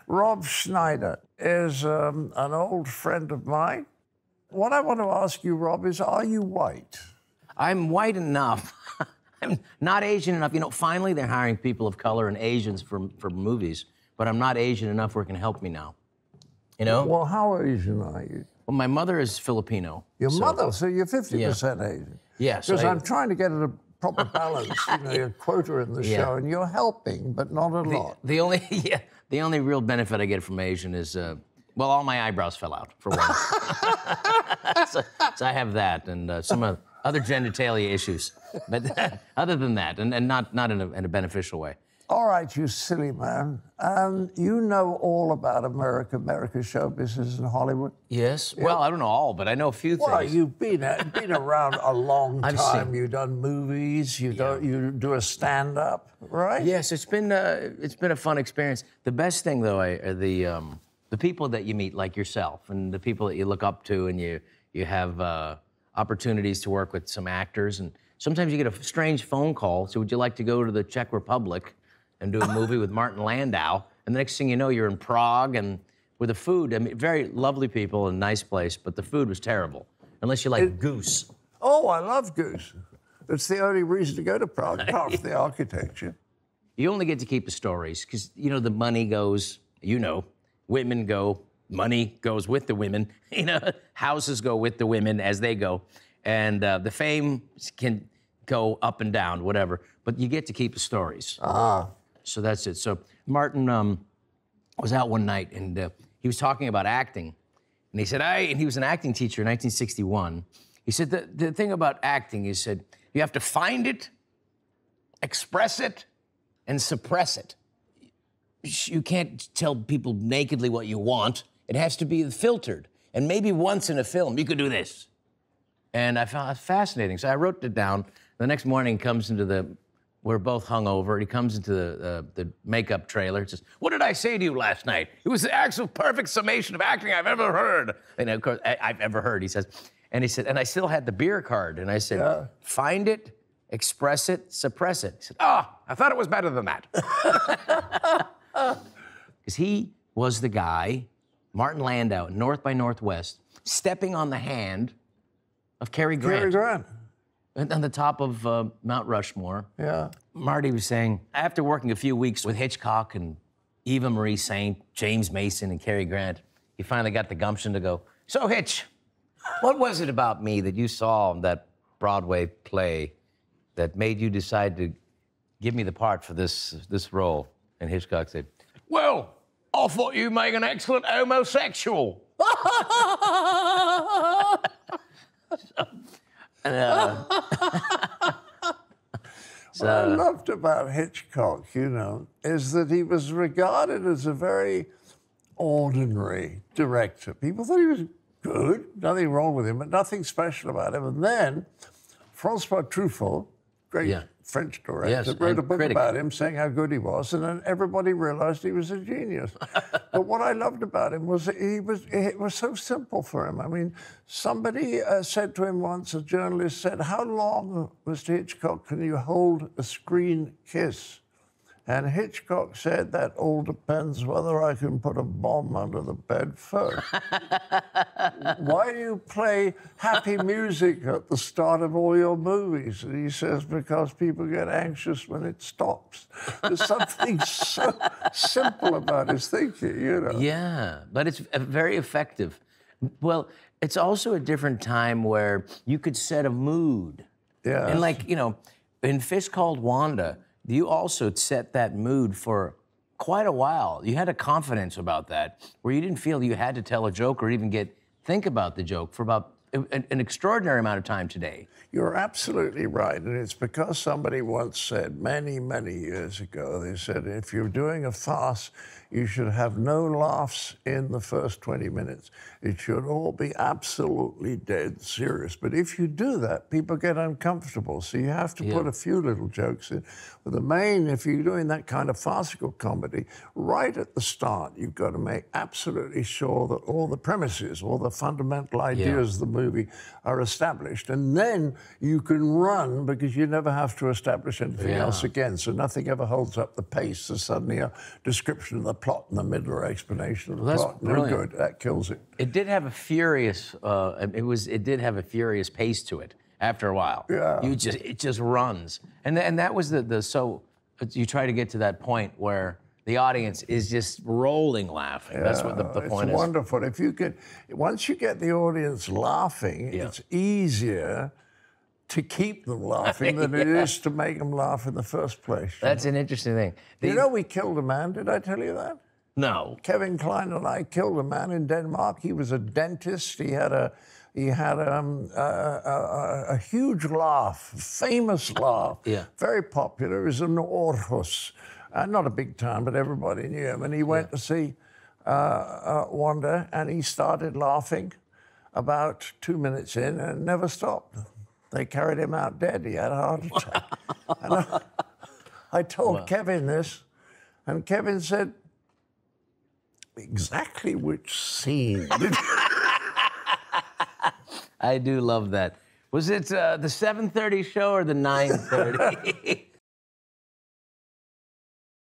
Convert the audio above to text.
Rob Schneider is an old friend of mine. What I want to ask you, Rob, is are you white? I'm white enough. I'm not Asian enough. You know, finally they're hiring people of color and Asians for movies, but I'm not Asian enough where it can help me now. You know? Well, how Asian are you? Well, my mother is Filipino. Your mother, so you're 50% Asian. Yes. Because I'm trying to get at a proper balance, you know, your quota in the show, and you're helping, but not a lot. The only real benefit I get from Asian is, well, all my eyebrows fell out, for one. so I have that, and some other genitalia issues. But other than that, and not in a beneficial way. All right, you silly man. You know all about America's show business in Hollywood? Yes. Yeah. Well, I don't know all, but I know a few things. Well, you've been around a long time. You've done movies. You do a stand-up, right? Yes, it's been a fun experience. The best thing, though, are the people that you meet, like yourself, and the people that you look up to, and you have opportunities to work with some actors, and sometimes you get a strange phone call. So, would you like to go to the Czech Republic and do a movie with Martin Landau? And the next thing you know, you're in Prague, and with the food, I mean, very lovely people and nice place, but the food was terrible, unless you like goose. Oh, I love goose. It's the only reason to go to Prague, apart from the architecture. You only get to keep the stories, because, you know, the money goes, you know, women go, money goes with the women, you know, houses go with the women as they go, and the fame can go up and down, whatever, but you get to keep the stories. So that's it. So Martin was out one night, and he was talking about acting. And he said, and he was an acting teacher in 1961. He said, the thing about acting, he said, you have to find it, express it, and suppress it. You can't tell people nakedly what you want. It has to be filtered. And maybe once in a film, you could do this. And I found it fascinating. So I wrote it down. The next morning, he comes into we're both hungover. He comes into the makeup trailer. He says, "What did I say to you last night? It was the actual perfect summation of acting I've ever heard." And of course, I've ever heard, he says. And he said, and I still had the beer card. And I said, find it, express it, suppress it. He said, I thought it was better than that. Because he was the guy, Martin Landau, North by Northwest, stepping on the hand of Cary Grant. Cary Grant. On the top of Mount Rushmore. Yeah. Marty was saying, after working a few weeks with Hitchcock and Eva Marie Saint, James Mason, and Cary Grant, he finally got the gumption to go, "So, Hitch, what was it about me that you saw in that Broadway play that made you decide to give me the part for this role?" And Hitchcock said, "Well, I thought you make an excellent homosexual." What I loved about Hitchcock, you know, is that he was regarded as a very ordinary director. People thought he was good, nothing wrong with him, but nothing special about him. And then Francois Truffaut, great French director, wrote a book about him saying how good he was, and then everybody realized he was a genius. But what I loved about him was that it was so simple for him. I mean, somebody said to him once, a journalist said, "How long, Mr. Hitchcock, can you hold a screen kiss?" And Hitchcock said, "That all depends whether I can put a bomb under the bed first." "Why do you play happy music at the start of all your movies?" And he says, "Because people get anxious when it stops." There's something so simple about his thinking, you know. Yeah, but it's very effective. Well, it's also a different time where you could set a mood. Yeah. And like, you know, in Fish Called Wanda, you also set that mood for quite a while. You had a confidence about that, where you didn't feel you had to tell a joke or even think about the joke for about an extraordinary amount of time today. You're absolutely right, and it's because somebody once said many, many years ago, they said, if you're doing a farce, you should have no laughs in the first 20 minutes. It should all be absolutely dead serious. But if you do that, people get uncomfortable, so you have to put a few little jokes in. But the main, if you're doing that kind of farcical comedy, right at the start, you've got to make absolutely sure that all the premises, all the fundamental ideas of the movie are established. And then you can run because you never have to establish anything else again. So nothing ever holds up the pace. So suddenly a description of the plot in the middle or explanation of the plot. No good. That kills it. It did have a furious, it did have a furious pace to it after a while. Yeah. It just runs. And that was so you try to get to that point where the audience is just rolling laughing. That's what the point is. It's wonderful. If you could, once you get the audience laughing, it's easier to keep them laughing than it is to make them laugh in the first place. That's an interesting thing. You know, we killed a man. Did I tell you that? No. Kevin Kline and I killed a man in Denmark. He was a dentist. He had a huge laugh, famous laugh, very popular. He was in Aarhus. Not a big town, but everybody knew him. And he went to see Wanda, and he started laughing about 2 minutes in and never stopped. They carried him out dead. He had a heart attack. And I told Kevin this, and Kevin said, exactly which scene did I do love that. Was it the 7:30 show or the 9:30?